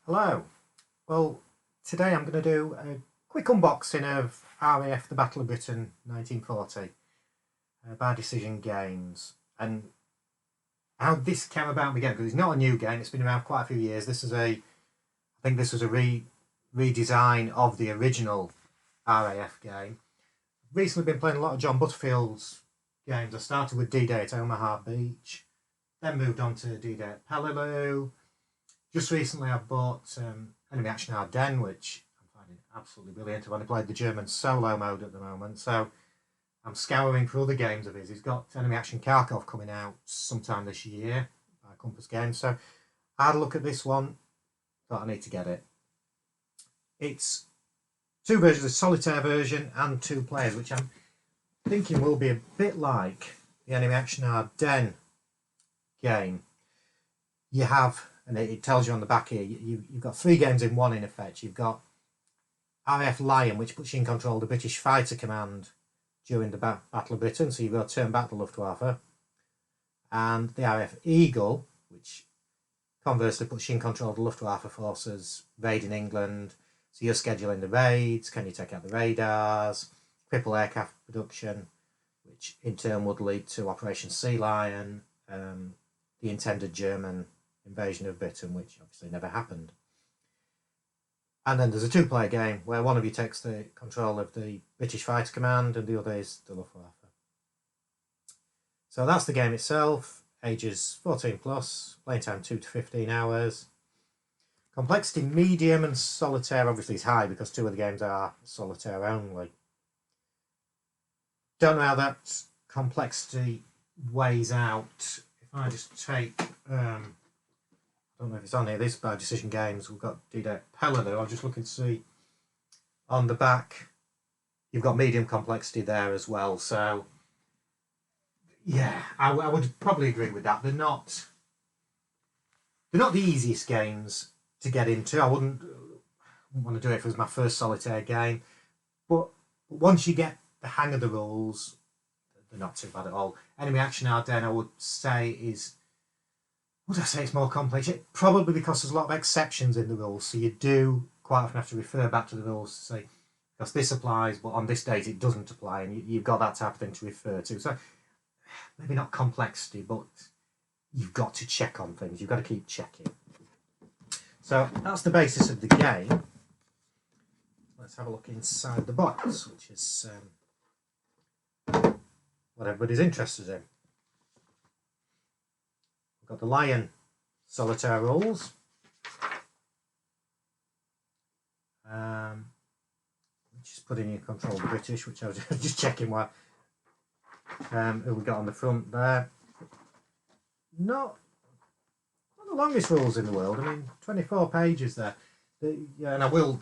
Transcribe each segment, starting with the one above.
Hello. Well, today I'm going to do a quick unboxing of RAF The Battle of Britain 1940 by Decision Games, and how this came about again, because it's not a new game. It's been around quite a few years. I think this was a redesign of the original RAF game. Recently been playing a lot of John Butterfield's games. I started with D-Day at Omaha Beach, then moved on to D-Day at Peleliu. Just recently I bought Enemy Action Ardennes, which I'm finding absolutely brilliant. I've only played the German solo mode at the moment, so I'm scouring for other games of his. He's got Enemy Action Kharkov coming out sometime this year by Compass Games, so I had a look at this one, thought I need to get it. It's two versions, a solitaire version and two players, which I'm thinking will be a bit like the Enemy Action Ardennes game. You have, and it tells you on the back here, you've got three games in one in effect. You've got RAF Lion, which puts you in control of the British Fighter Command during the Battle of Britain, so you've got to turn back the Luftwaffe. And the RAF Eagle, which conversely puts you in control of the Luftwaffe forces raiding England. So you're scheduling the raids, can you take out the radars, cripple aircraft production, which in turn would lead to Operation Sea Lion, the intended German invasion of Britain, which obviously never happened. And then there's a two-player game where one of you takes the control of the British Fighter Command and the other is the Luftwaffe. So that's the game itself. Ages 14 plus, playing time 2 to 15 hours. Complexity medium and solitaire obviously is high because two of the games are solitaire only. Don't know how that complexity weighs out. If I just take, I don't know if it's on here, this by Decision Games, we've got D-Day Peleliu. I'm just looking to see on the back, you've got medium complexity there as well. So, yeah, I would probably agree with that. They're not the easiest games to get into. I wouldn't want to do it if it was my first solitaire game. But once you get the hang of the rules, they're not too bad at all. Enemy Action Ardennes, I would say, would I say it's more complex? Probably because there's a lot of exceptions in the rules, so you do quite often have to refer back to the rules to say, because this applies, but on this date it doesn't apply, and you've got that type of thing to refer to. So maybe not complexity, but you've got to check on things. You've got to keep checking. So that's the basis of the game. Let's have a look inside the box, which is what everybody's interested in. We've got the Lion solitaire rules. Which is putting in control of the British, which I was just checking what who we got on the front there. Not the longest rules in the world. I mean, 24 pages there. Yeah, and I will,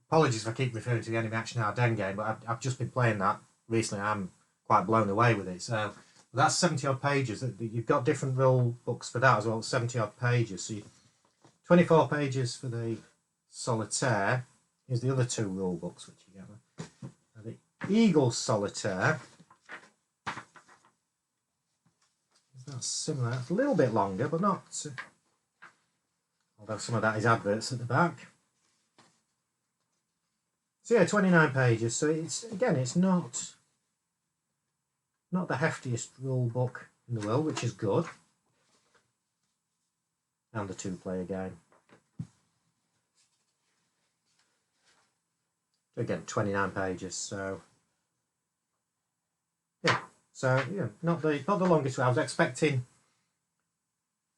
apologies if I keep referring to the Enemy Action Ardennes game, but I've just been playing that recently. I'm quite blown away with it. So that's 70 odd pages. You've got different rule books for that as well, 70 odd pages. So 24 pages for the solitaire. Here's the other two rule books which you get. Now, the Eagle solitaire. That's similar. It's a little bit longer, but not. Although some of that is adverts at the back. So yeah, 29 pages. So it's not the heftiest rule book in the world, which is good. And the two-player game. So again, 29 pages. So yeah. So yeah, not the longest. I was expecting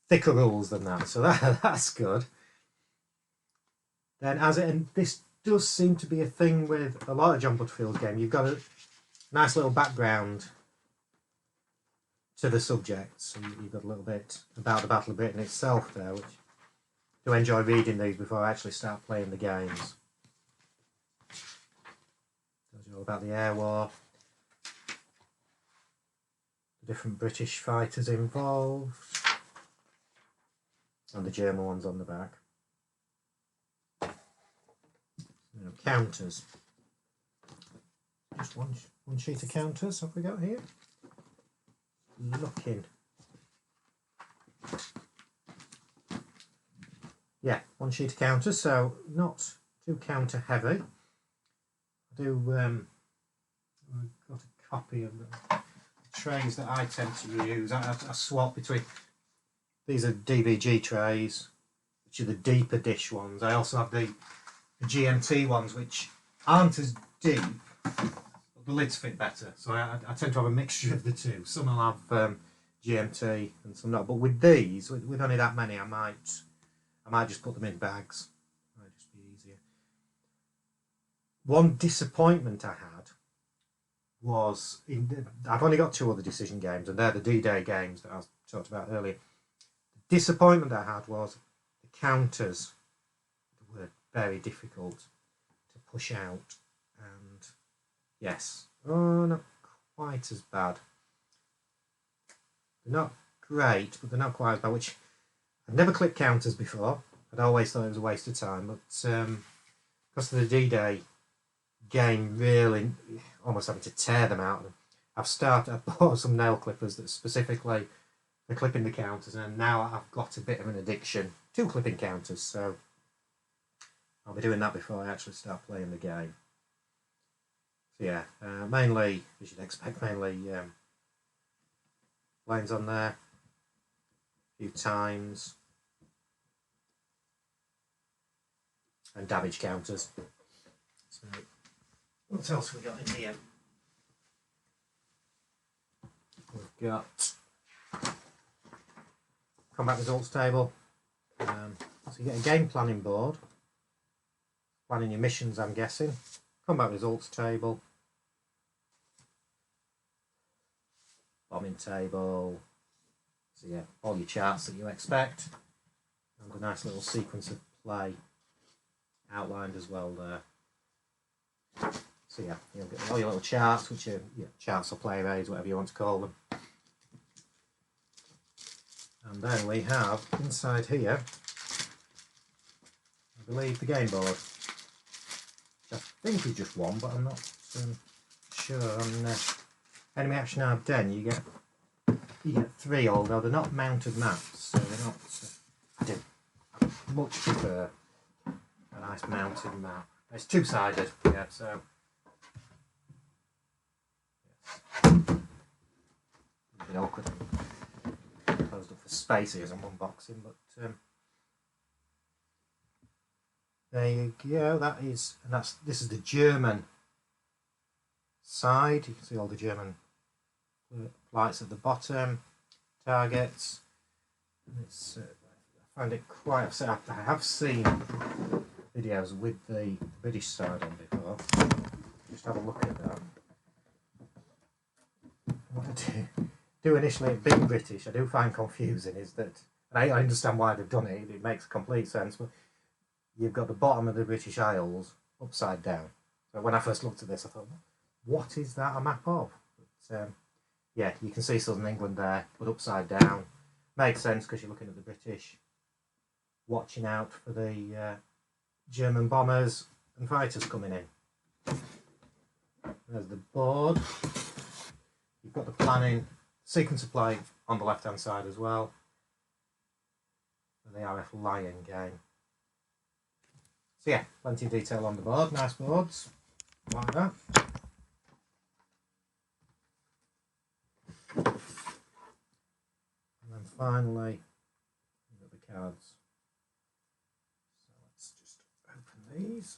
thicker rules than that, so that's good. Then and this does seem to be a thing with a lot of John Butterfield's game. You've got a nice little background to the subject, so you've got a little bit about the Battle of Britain itself there, which I do enjoy reading these before I actually start playing the games. Tells you all about the air war, the different British fighters involved, and the German ones on the back. Now, counters. Just one sheet of counters have we got here. Looking. yeah, one sheet of counters, so not too counter heavy. I do I've got a copy of the trays that I tend to use. I swap between, these are DVG trays, which are the deeper dish ones. I also have the GMT ones, which aren't as deep, but the lids fit better. So I tend to have a mixture of the two. Some will have GMT and some not. But with these, with only that many, I might just put them in bags. Might just be easier. One disappointment I had was I've only got 2 other decision games, and they're the D-Day games that I talked about earlier. The disappointment I had was the counters were very difficult to push out, and yes, not quite as bad. They're not great, but they're not quite as bad, which I've never clipped counters before. I'd always thought it was a waste of time, but because of the D-Day game, really almost having to tear them out, I've bought some nail clippers that specifically for clipping the counters, and now I've got a bit of an addiction to clipping counters, so I'll be doing that before I actually start playing the game. So yeah, mainly, as you'd expect, mainly lines on there a few times, and damage counters. So what else have we got in here? We've got combat results table. So you get a game planning board, planning your missions, I'm guessing. Combat results table, bombing table. So yeah, all your charts that you expect, and a nice little sequence of play outlined as well there. So yeah, you'll get all your little charts, which are charts or play aids, whatever you want to call them. And then we have inside here, I believe, the game board. I think is just one, but I'm not sure. On Enemy Action Ardennes, you get 3, although they're not mounted maps, so they're not. I much prefer a nice mounted map. It's 2-sided, yeah. So yes. A bit awkward. Closed up for space here as I'm unboxing, but there you go. This is the German side. You can see all the German flights at the bottom, targets. It's, I find it quite upset. I have seen videos with the British side on before. Just have a look at that. What I do initially, being British, I do find confusing is that, and I understand why they've done it. It makes complete sense, but you've got the bottom of the British Isles upside down. So when I first looked at this, I thought, what is that a map of? But, yeah, you can see Southern England there, but upside down. Makes sense because you're looking at the British, watching out for the German bombers and fighters coming in. There's the board. You've got the planning, sequence of play on the left hand side as well. For the RAF Lion game. So yeah, plenty of detail on the board, nice boards, like that. And then finally, we've got the cards. So let's just open these.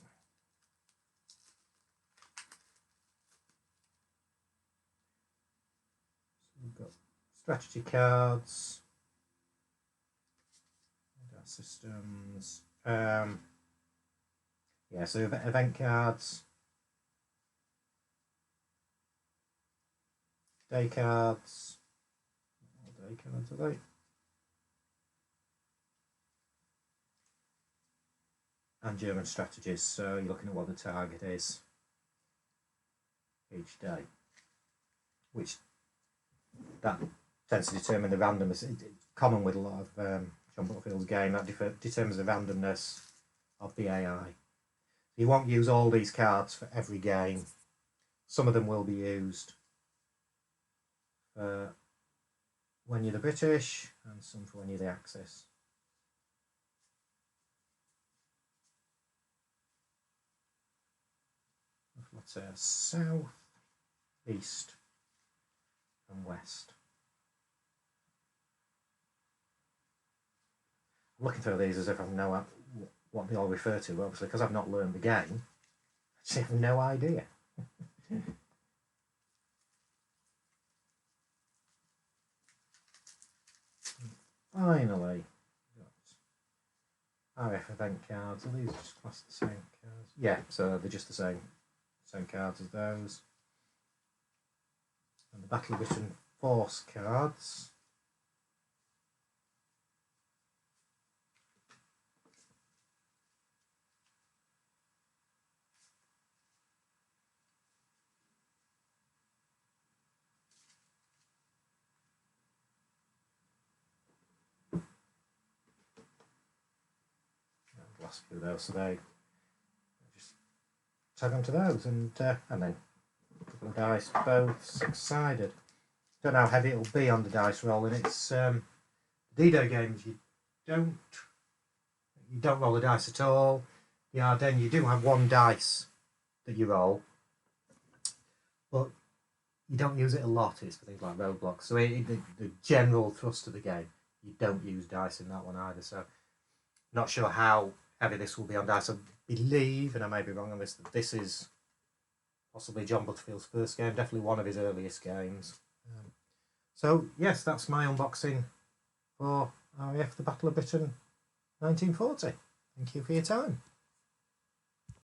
So we've got strategy cards, and our systems. Yeah, so event cards, day cards, day cards are they? And German strategies, so you're looking at what the target is each day, which that tends to determine the randomness. It's common with a lot of John Butterfield's game, that determines the randomness of the AI. You won't use all these cards for every game. Some of them will be used for when you're the British, and some for when you're the Axis. let's say south, east and west. I'm looking through these as if I know what they all refer to, but obviously because I've not learned the game, I just have no idea. Finally, got RAF event cards. Are these just classed the same cards? Yeah, so they're just the same cards as those. And the Battle of Britain Force cards. Last few of those, so they just tag onto those, and then a couple of dice, both six-sided. Don't know how heavy it'll be on the dice rolling. It's D-Day games. You don't roll the dice at all. The Ardennes, you do have one dice that you roll, but you don't use it a lot. It's for things like roadblocks. So the general thrust of the game, you don't use dice in that one either. So not sure how heavy this will be on dice. I believe, and I may be wrong on this, that this is possibly John Butterfield's first game, definitely one of his earliest games. So yes, that's my unboxing for RAF The Battle of Britain 1940. Thank you for your time.